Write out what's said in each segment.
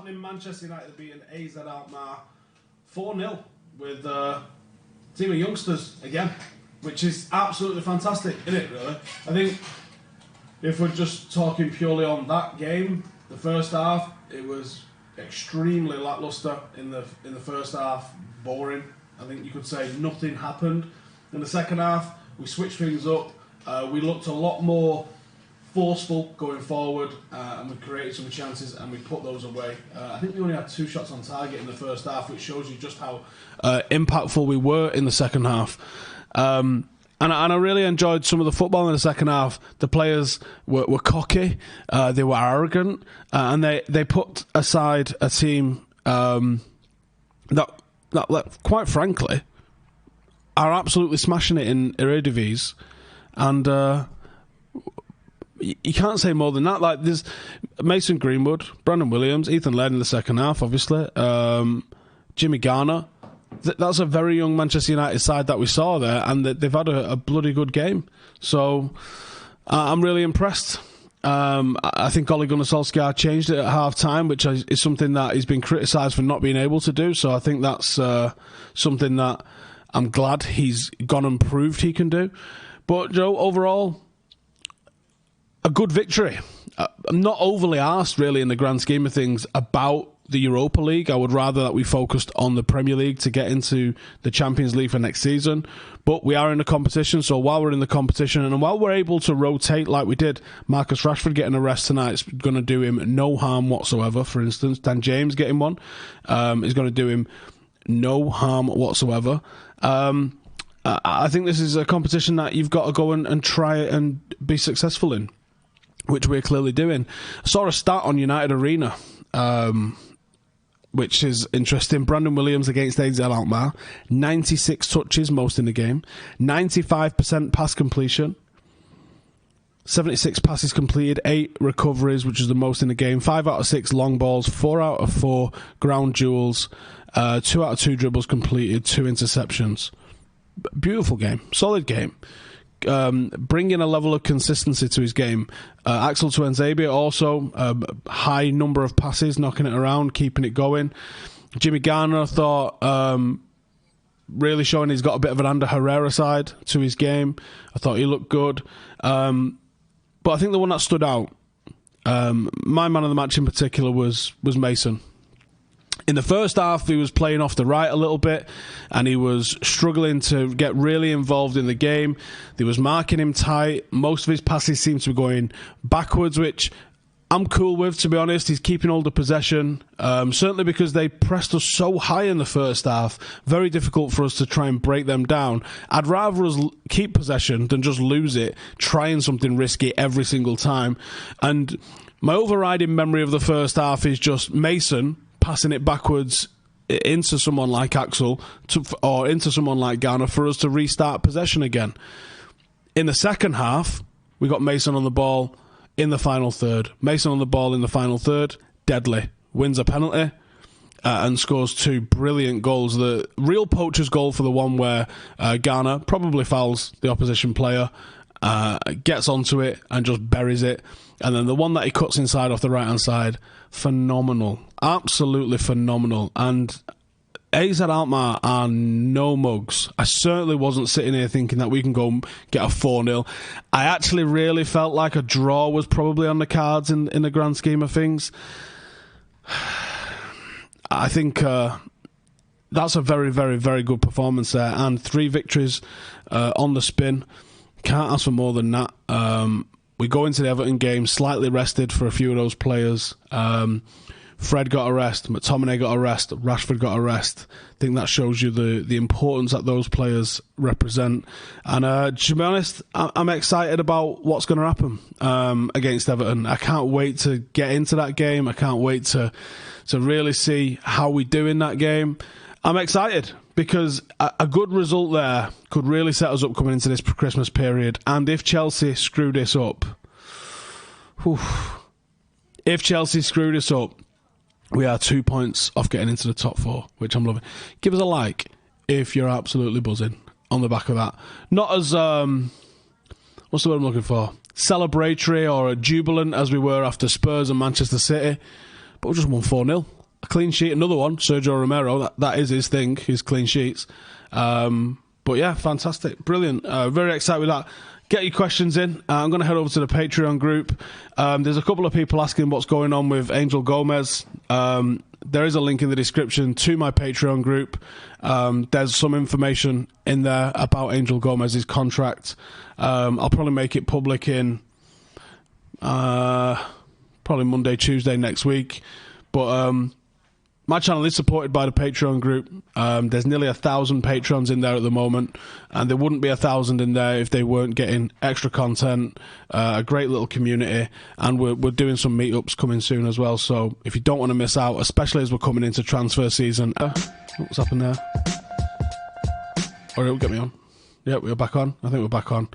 having Manchester United beating AZ Alkmaar 4-0 with a team of youngsters again, which is absolutely fantastic, isn't it, really? I think if we're just talking purely on that game, the first half, it was extremely lacklustre in the first half, boring. I think you could say nothing happened. In the second half, we switched things up. We looked a lot more forceful going forward, and we created some chances and we put those away. I think we only had 2 shots on target in the first half, which shows you just how impactful we were in the second half. And I really enjoyed some of the football in the second half. The players were cocky, they were arrogant, and they put aside a team that quite frankly are absolutely smashing it in Eredivisie, and you can't say more than that. Like, there's Mason Greenwood, Brandon Williams, Ethan Laird in the second half, obviously, Jimmy Garner. That's a very young Manchester United side that we saw there, and they've had a bloody good game. So I'm really impressed. I think Ole Gunnar Solskjaer changed it at half-time, which is something that he's been criticised for not being able to do. So I think that's something that I'm glad he's gone and proved he can do. But, Joe, overall, a good victory. I'm not overly arsed, really, in the grand scheme of things, about the Europa League. I would rather that we focused on the Premier League to get into the Champions League for next season. But we are in the competition, so while we're in the competition and while we're able to rotate like we did, Marcus Rashford getting a rest tonight is going to do him no harm whatsoever, for instance. Dan James getting one is going to do him no harm whatsoever. I think this is a competition that you've got to go and try and be successful in, which we're clearly doing. I saw a stat on United Arena, which is interesting. Brandon Williams against AZ Alkmaar, 96 touches, most in the game, 95% pass completion, 76 passes completed, 8 recoveries, which is the most in the game, 5 out of 6 long balls, 4 out of 4 ground duels, 2 out of 2 dribbles completed, 2 interceptions. Beautiful game, solid game. Bringing a level of consistency to his game. Axel Tuanzebe also, high number of passes, knocking it around, keeping it going. Jimmy Garner, I thought, really showing he's got a bit of an Ander Herrera side to his game. I thought he looked good. But I think the one that stood out, my man of the match in particular, was Mason. In the first half, he was playing off the right a little bit, and he was struggling to get really involved in the game. They was marking him tight. Most of his passes seemed to be going backwards, which I'm cool with, to be honest. He's keeping hold of possession, certainly because they pressed us so high in the first half. Very difficult for us to try and break them down. I'd rather us keep possession than just lose it, trying something risky every single time. And my overriding memory of the first half is just Mason passing it backwards into someone like Axel or into someone like Garner for us to restart possession again. In the second half, we got Mason on the ball in the final third. Mason on the ball in the final third, deadly. Wins a penalty and scores 2 brilliant goals. The real poacher's goal for the one where Garner probably fouls the opposition player, gets onto it and just buries it. And then the one that he cuts inside off the right-hand side, phenomenal. Absolutely phenomenal. And AZ Alkmaar are no mugs. I certainly wasn't sitting here thinking that we can go get a 4-0. I actually really felt like a draw was probably on the cards in the grand scheme of things. I think that's a very, very, very good performance there. And 3 victories on the spin. Can't ask for more than that. We go into the Everton game slightly rested for a few of those players. Fred got a rest, McTominay got a rest, Rashford got a rest. I think that shows you the importance that those players represent. And to be honest, I'm excited about what's going to happen against Everton. I can't wait to get into that game. I can't wait to really see how we do in that game. I'm excited because a good result there could really set us up coming into this Christmas period. And if Chelsea screw this up, we are 2 points off getting into the top 4, which I'm loving. Give us a like if you're absolutely buzzing on the back of that. Not as, what's the word I'm looking for? Celebratory or jubilant as we were after Spurs and Manchester City, but we just won 4-0. clean sheet, another one, Sergio Romero. That is his thing, his clean sheets. But yeah, fantastic, brilliant. Very excited with that. Get your questions in. I'm going to head over to the Patreon group. There's a couple of people asking what's going on with Angel Gomez. There is a link in the description to my Patreon group. There's some information in there about Angel Gomez's contract. I'll probably make it public in probably Monday, Tuesday next week. But my channel is supported by the Patreon group. There's nearly 1,000 patrons in there at the moment, and there wouldn't be 1,000 in there if they weren't getting extra content, a great little community, and we're doing some meetups coming soon as well. So if you don't want to miss out, especially as we're coming into transfer season. What's happened there? Or it'll get me on. Yeah, we're back on. I think we're back on.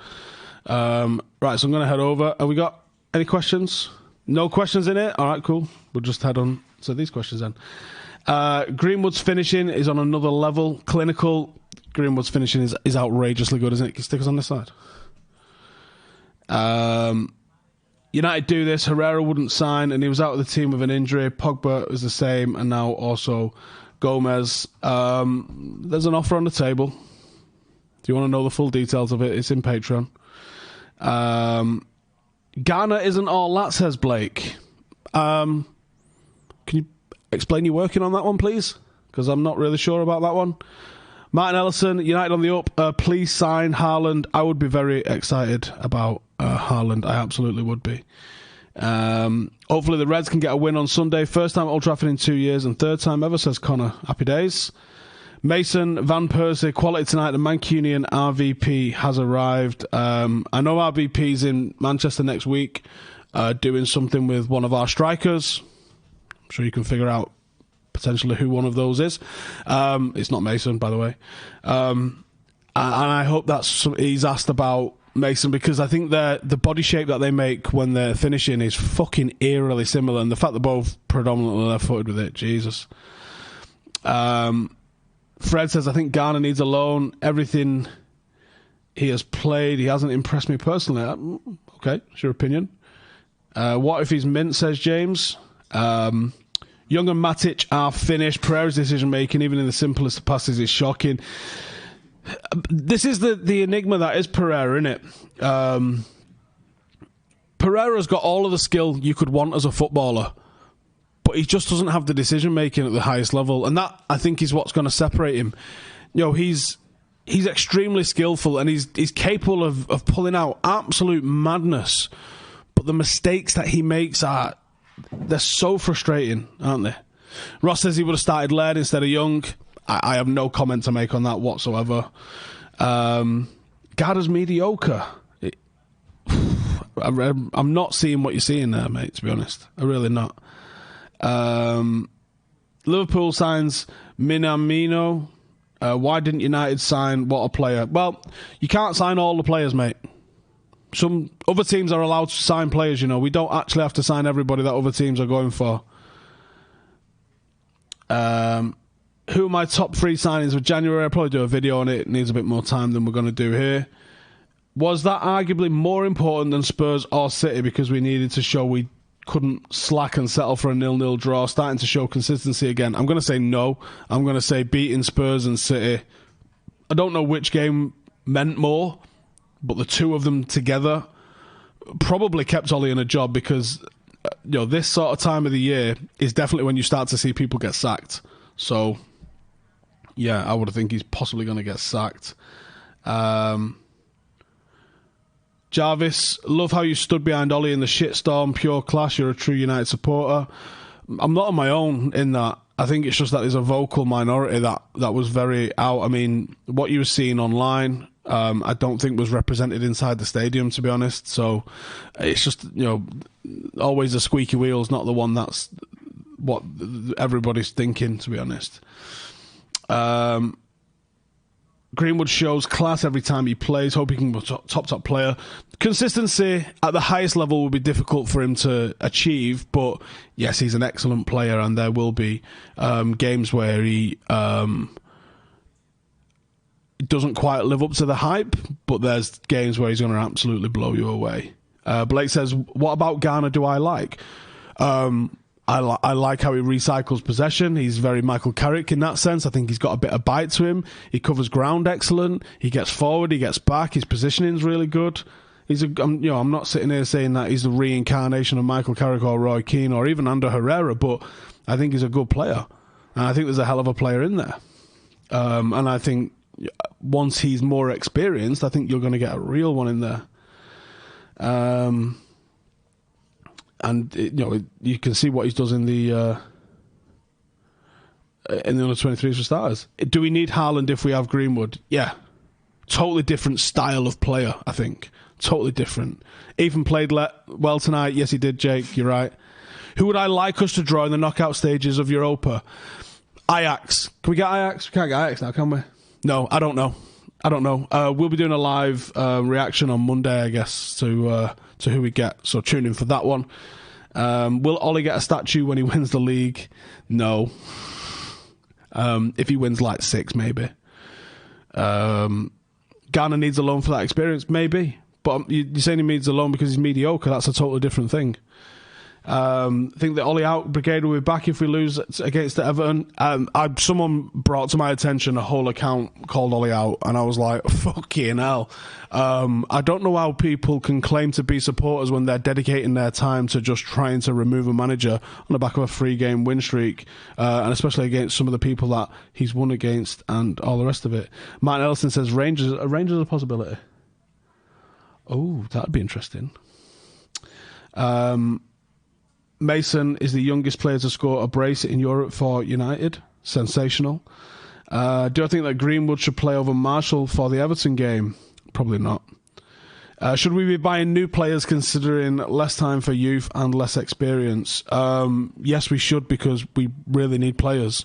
Right, so I'm going to head over. Have we got any questions? No questions in it? All right, cool. We'll just head on to these questions then. Greenwood's finishing is on another level. Clinical. Greenwood's finishing is outrageously good, isn't it? Can you stick us on this side? United do this. Herrera wouldn't sign, and he was out of the team with an injury. Pogba is the same, and now also Gomez. There's an offer on the table. Do you want to know the full details of it? It's in Patreon. Ghana isn't all that, says Blake. Can you explain your working on that one, please? Because I'm not really sure about that one. Martin Ellison, United on the up. Please sign Haaland. I would be very excited about Haaland. I absolutely would be. Hopefully the Reds can get a win on Sunday. First time at Old Trafford in 2 years and third time ever, says Connor. Happy days. Mason, Van Persie, quality tonight. The Mancunian RVP has arrived. I know RVP's in Manchester next week doing something with one of our strikers. I'm sure you can figure out potentially who one of those is. It's not Mason, by the way. And I hope he's asked about Mason, because I think the body shape that they make when they're finishing is fucking eerily similar, and the fact they're both predominantly left-footed with it, Jesus. Fred says, I think Ghana needs a loan. Everything he has played, he hasn't impressed me personally. Okay, it's your opinion. What if he's mint, says James. Young and Matic are finished. Pereira's decision-making, even in the simplest of passes, is shocking. This is the enigma that is Pereira, isn't it? Pereira's got all of the skill you could want as a footballer, but he just doesn't have the decision-making at the highest level, and that, I think, is what's going to separate him. You know, he's extremely skillful, and he's capable of pulling out absolute madness, but the mistakes that he makes they're so frustrating, aren't they? Ross says he would have started Laird instead of Young. I have no comment to make on that whatsoever. Garda's mediocre. I'm not seeing what you're seeing there, mate, to be honest. I'm really not. Liverpool signs Minamino. Why didn't United sign what a player? Well, you can't sign all the players, mate. Some other teams are allowed to sign players, you know. We don't actually have to sign everybody that other teams are going for. Who are my top 3 signings of January? I'll probably do a video on it. It needs a bit more time than we're going to do here. Was that arguably more important than Spurs or City, because we needed to show we couldn't slack and settle for a 0-0 draw, starting to show consistency again? I'm going to say no. I'm going to say beating Spurs and City. I don't know which game meant more, but the two of them together probably kept Ollie in a job, because this sort of time of the year is definitely when you start to see people get sacked. So, yeah, I would think he's possibly going to get sacked. Jarvis, love how you stood behind Ollie in the shitstorm. Pure class. You're a true United supporter. I'm not on my own in that. I think it's just that there's a vocal minority that was very out. I mean, what you were seeing online, I don't think was represented inside the stadium, to be honest. So it's just, always the squeaky wheel's not the one that's what everybody's thinking, to be honest. Greenwood shows class every time he plays. Hope he can be a top player. Consistency at the highest level will be difficult for him to achieve, but yes, he's an excellent player, and there will be games where he doesn't quite live up to the hype, but there's games where he's going to absolutely blow you away. Blake says, what about Ghana do I like? I like how he recycles possession. He's very Michael Carrick in that sense. I think he's got a bit of bite to him. He covers ground excellent. He gets forward. He gets back. His positioning's really good. I'm not sitting here saying that he's the reincarnation of Michael Carrick or Roy Keane or even Ander Herrera, but I think he's a good player. And I think there's a hell of a player in there. And I think once he's more experienced, I think you're going to get a real one in there. You can see what he does in the under-23s for starters. Do we need Haaland if we have Greenwood? Yeah. Totally different style of player, I think. Totally different. Ethan played well tonight. Yes, he did, Jake. You're right. Who would I like us to draw in the knockout stages of Europa? Ajax. Can we get Ajax? We can't get Ajax now, can we? No, I don't know. We'll be doing a live reaction on Monday, I guess, to who we get. So tune in for that one. Will Ollie get a statue when he wins the league? No. If he wins like 6, maybe. Ghana needs a loan for that experience, maybe. But you're saying he needs a loan because he's mediocre. That's a totally different thing. I think the Ollie out brigade will be back if we lose against Everton. Someone brought to my attention a whole account called Ollie out, and I was like, fucking hell. I don't know how people can claim to be supporters when they're dedicating their time to just trying to remove a manager on the back of a 3-game win streak, and especially against some of the people that he's won against and all the rest of it. Martin Ellison says Rangers a possibility. Oh, that'd be interesting. Mason is the youngest player to score a brace in Europe for United. Sensational. Do I think that Greenwood should play over Marshall for the Everton game? Probably not. Should we be buying new players considering less time for youth and less experience? Yes, we should, because we really need players.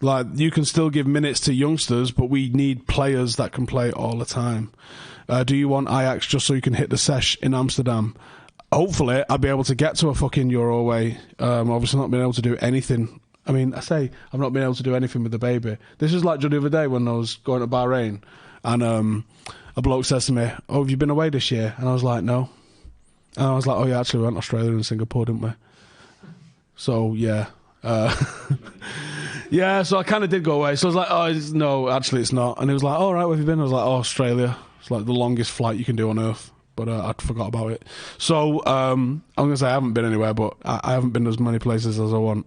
Like, you can still give minutes to youngsters, but we need players that can play all the time. Do you want Ajax just so you can hit the sesh in Amsterdam? Hopefully, I'll be able to get to a fucking Euro away. Obviously, not being able to do anything. I mean, I say I've not been able to do anything with the baby. This is like the other day when I was going to Bahrain, and a bloke says to me, "Oh, have you been away this year?" And I was like, "No." And I was like, "Oh yeah, actually, we went to Australia and Singapore, didn't we?" So yeah, yeah. So I kind of did go away. So I was like, "Oh no, actually, it's not." And he was like, "All right, where have you been?" I was like, "Oh, Australia. It's like the longest flight you can do on Earth." But I forgot about it. So I'm going to say I haven't been anywhere, but I haven't been to as many places as I want.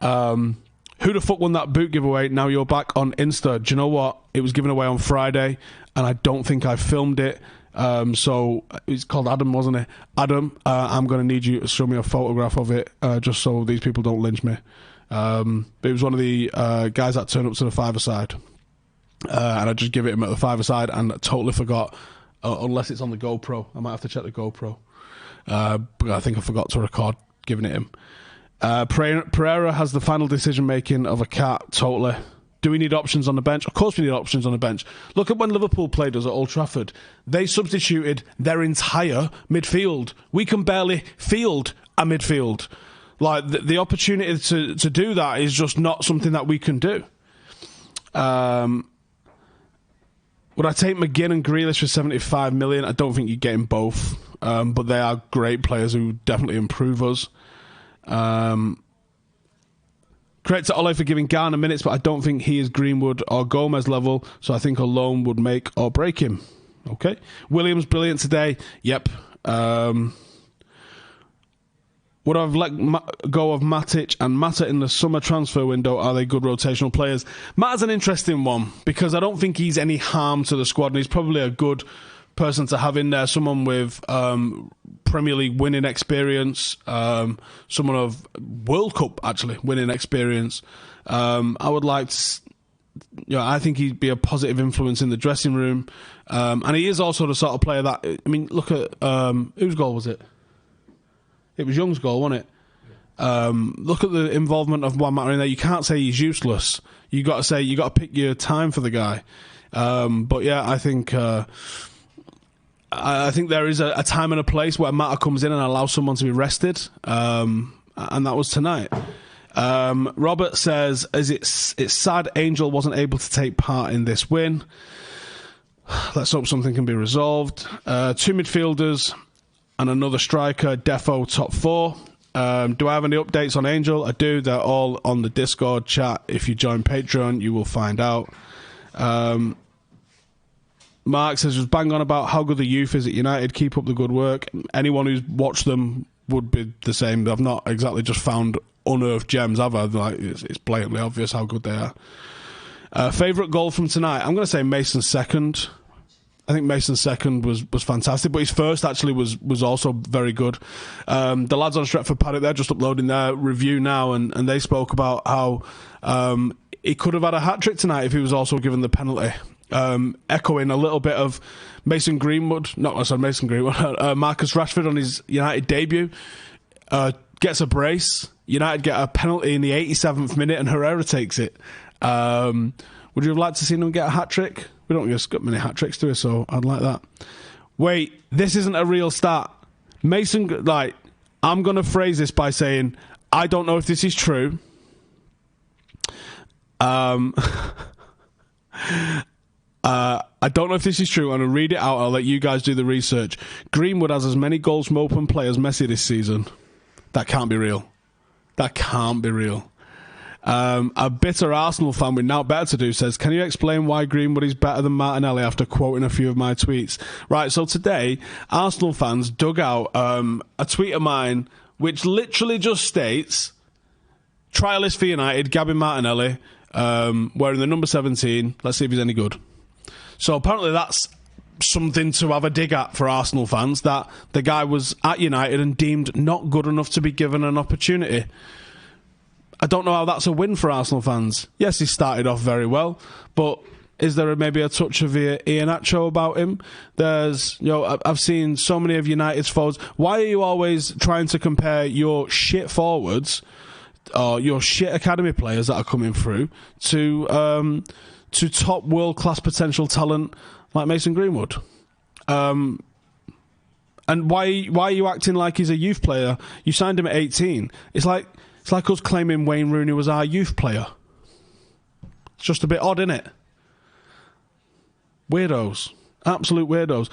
Who the fuck won that boot giveaway? Now you're back on Insta. Do you know what? It was given away on Friday, and I don't think I filmed it. So it's called Adam, wasn't it? Adam, I'm going to need you to show me a photograph of it, just so these people don't lynch me. But it was one of the guys that turned up to the five-a-side. And I just give it him at the five-a-side, and I totally forgot. Unless it's on the GoPro. I might have to check the GoPro. But I think I forgot to record giving it him. Pereira has the final decision-making of a cat, totally. Do we need options on the bench? Of course we need options on the bench. Look at when Liverpool played us at Old Trafford. They substituted their entire midfield. We can barely field a midfield. Like, the opportunity to do that is just not something that we can do. Would I take McGinn and Grealish for 75 million? I don't think you're getting both. But they are great players who definitely improve us. Credit to Ole for giving Garner minutes, but I don't think he is Greenwood or Gomez level, so I think a loan would make or break him. Okay. Williams, brilliant today. Yep. Would I have let go of Matic and Mata in the summer transfer window? Are they good rotational players? Mata's an interesting one because I don't think he's any harm to the squad, and he's probably a good person to have in there. Someone with Premier League winning experience, someone of World Cup actually winning experience. I would like to, I think he'd be a positive influence in the dressing room, and he is also the sort of player that, I mean, look at whose goal was it? It was Young's goal, wasn't it? Look at the involvement of Juan Mata in there. You can't say he's useless. You got to say you got to pick your time for the guy. But yeah, I think there is a time and a place where Mata comes in and allows someone to be rested, and that was tonight. Robert says, it's sad Angel wasn't able to take part in this win. Let's hope something can be resolved. Two midfielders and another striker, Defo top four. Do I have any updates on Angel? I do. They're all on the Discord chat. If you join Patreon, you will find out. Mark says, just bang on about how good the youth is at United. Keep up the good work. Anyone who's watched them would be the same. I've not exactly just found unearthed gems, have I? Like, it's blatantly obvious how good they are. Favourite goal from tonight? I'm going to say Mason's second. I think Mason's second was fantastic, but his first actually was also very good. The lads on Stretford Paddock, they're just uploading their review now, and they spoke about how he could have had a hat-trick tonight if he was also given the penalty. Echoing a little bit of Mason Greenwood, Marcus Rashford on his United debut, gets a brace. United get a penalty in the 87th minute and Herrera takes it. Would you have liked to see them get a hat-trick? We don't get many hat-tricks, do we? So I'd like that. Wait, this isn't a real stat. Mason, like, I'm going to phrase this by saying, I don't know if this is true. I don't know if this is true. I'm going to read it out. I'll let you guys do the research. Greenwood has as many goals from open play as Messi this season. That can't be real. That can't be real. A bitter Arsenal fan with now better to do says, can you explain why Greenwood is better than Martinelli after quoting a few of my tweets? Right, so today, Arsenal fans dug out a tweet of mine which literally just states, trialist for United, Gabby Martinelli, wearing the number 17. Let's see if he's any good. So apparently that's something to have a dig at for Arsenal fans, that the guy was at United and deemed not good enough to be given an opportunity. I don't know how that's a win for Arsenal fans. Yes, he started off very well, but is there maybe a touch of Iheanacho about him? There's, I've seen so many of United's forwards. Why are you always trying to compare your shit forwards or your shit academy players that are coming through to top world-class potential talent like Mason Greenwood? And why are you acting like he's a youth player? You signed him at 18. It's like us claiming Wayne Rooney was our youth player. It's just a bit odd, isn't it? Weirdos. Absolute weirdos.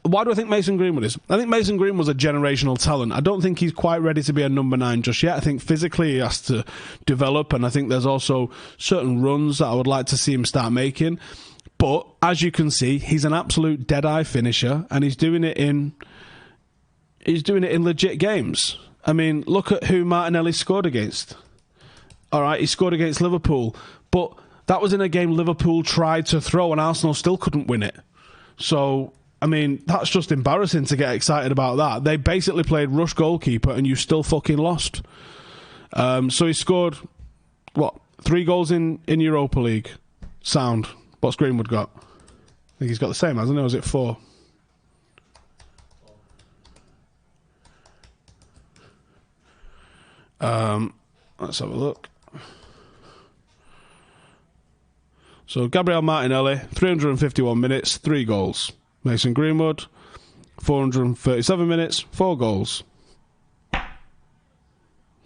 Why do I think Mason Greenwood is? I think Mason Greenwood's a generational talent. I don't think he's quite ready to be a number 9 just yet. I think physically he has to develop, and I think there's also certain runs that I would like to see him start making. But as you can see, he's an absolute dead-eye finisher, and he's doing it in legit games. I mean, look at who Martinelli scored against. All right, he scored against Liverpool, but that was in a game Liverpool tried to throw, and Arsenal still couldn't win it. So, I mean, that's just embarrassing to get excited about that. They basically played rush goalkeeper and you still fucking lost. So he scored, 3 goals in Europa League. Sound. What's Greenwood got? I think he's got the same, hasn't he? Or is it 4? Let's have a look. So Gabriel Martinelli, 351 minutes, 3 goals. Mason Greenwood, 437 minutes, 4 goals.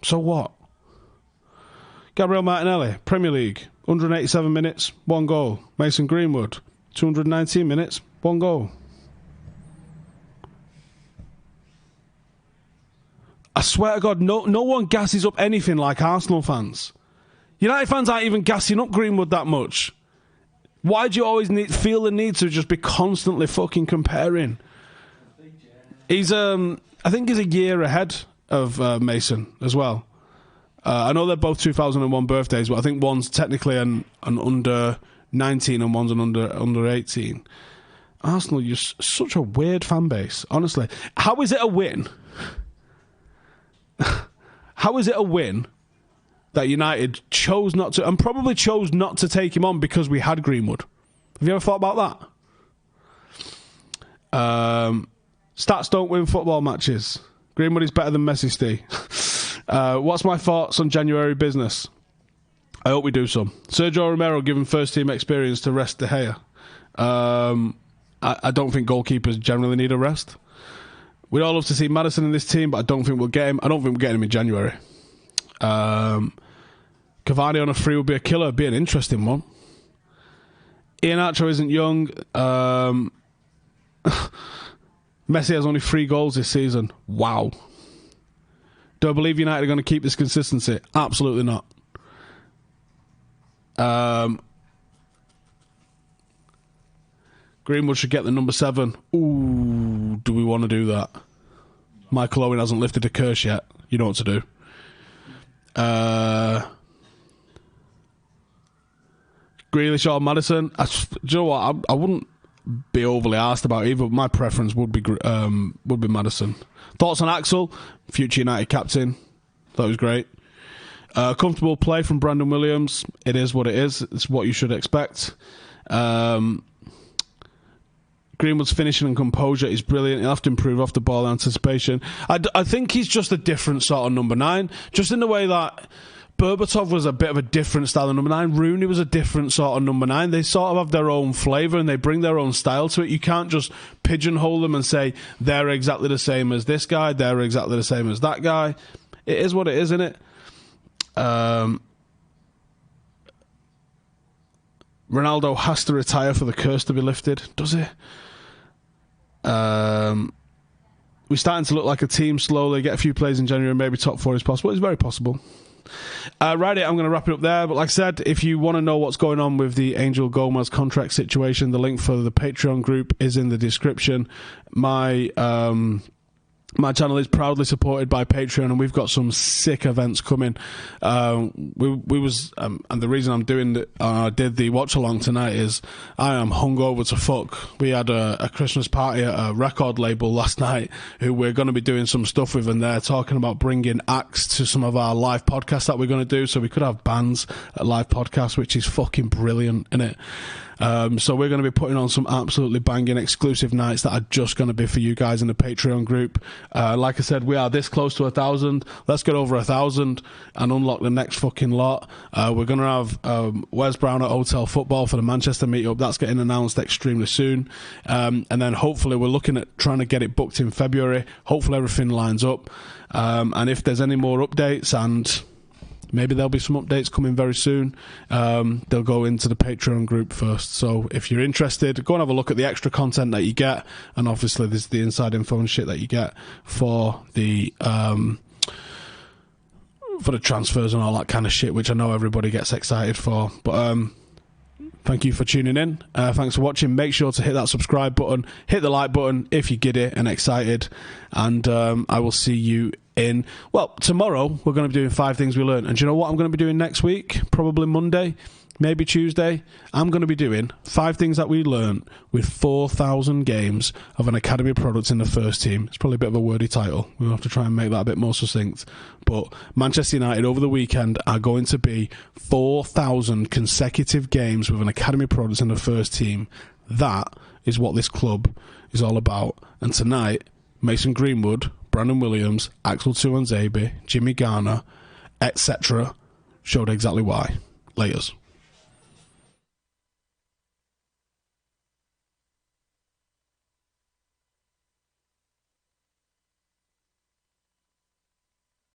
So what? Gabriel Martinelli, Premier League, 187 minutes, 1 goal. Mason Greenwood, 219 minutes, 1 goal. I swear to God, no one gasses up anything like Arsenal fans. United fans aren't even gassing up Greenwood that much. Why do you always feel the need to just be constantly fucking comparing? He's, I think he's a year ahead of Mason as well. I know they're both 2001 birthdays, but I think one's technically an under 19 and one's an under 18. Arsenal, you're such a weird fan base, honestly. How is it a win? How is it a win that United chose not to, and probably chose not to take him on because we had Greenwood? Have you ever thought about that? Stats don't win football matches. Greenwood is better than Messi, Steve. What's my thoughts on January business? I hope we do some. Sergio Romero given first team experience to rest De Gea. I don't think goalkeepers generally need a rest. We'd all love to see Maddison in this team, but I don't think we'll get him. I don't think we'll get him in January. Cavani on a free would be a killer. It'd be an interesting one. Iheanacho isn't young. Messi has only 3 goals this season. Wow. Do I believe United are going to keep this consistency? Absolutely not. Greenwood should get the number 7. Ooh, do we want to do that? Michael Owen hasn't lifted a curse yet. You know what to do. Grealish or Maddison? Do you know what? I wouldn't be overly asked about either. But my preference would be Maddison. Thoughts on Axel? Future United captain. That was great. Comfortable play from Brandon Williams. It is what it is. It's what you should expect. Greenwood's finishing and composure is brilliant. He'll have to improve off the ball anticipation. I think he's just a different sort of number 9. Just in the way that Berbatov was a bit of a different style of number 9. Rooney was a different sort of number 9. They sort of have their own flavour and they bring their own style to it. You can't just pigeonhole them and say they're exactly the same as this guy, they're exactly the same as that guy. It is what it is, isn't it? Ronaldo has to retire for the curse to be lifted. Does he? We're starting to look like a team slowly. Get a few plays in January, maybe top 4 is possible. It's very possible. Right, I'm going to wrap it up there. But like I said, if you want to know what's going on with the Angel Gomez contract situation, the link for the Patreon group is in the description. My channel is proudly supported by Patreon, and we've got some sick events coming. And the reason I'm doing did the watch along tonight is I am hungover to fuck. We had a Christmas party at a record label last night who we're going to be doing some stuff with, and they're talking about bringing acts to some of our live podcasts that we're going to do. So we could have bands at live podcasts, which is fucking brilliant, innit? So we're going to be putting on some absolutely banging exclusive nights that are just going to be for you guys in the Patreon group. Like I said, we are this close to 1,000. Let's get over 1,000 and unlock the next fucking lot. We're going to have Wes Brown at Hotel Football for the Manchester meetup. That's getting announced extremely soon. And then hopefully we're looking at trying to get it booked in February. Hopefully everything lines up. And if there's any more updates, and maybe there'll be some updates coming very soon, they'll go into the Patreon group first. So if you're interested, go and have a look at the extra content that you get, and obviously there's the inside info and shit that you get for the transfers and all that kind of shit, which I know everybody gets excited for. But thank you for tuning in. Thanks for watching. Make sure to hit that subscribe button, hit the like button if you get it and excited, and I will see you tomorrow. We're going to be doing 5 things we learned. And do you know what I'm going to be doing next week? Probably Monday, maybe Tuesday. I'm going to be doing 5 things that we learned with 4,000 games of an academy product in the first team. It's probably a bit of a wordy title. We'll have to try and make that a bit more succinct. But Manchester United over the weekend are going to be 4,000 consecutive games with an academy product in the first team. That is what this club is all about. And tonight, Mason Greenwood, Brandon Williams, Axel Tuanzebe, Jimmy Garner, etc. showed exactly why. Laters.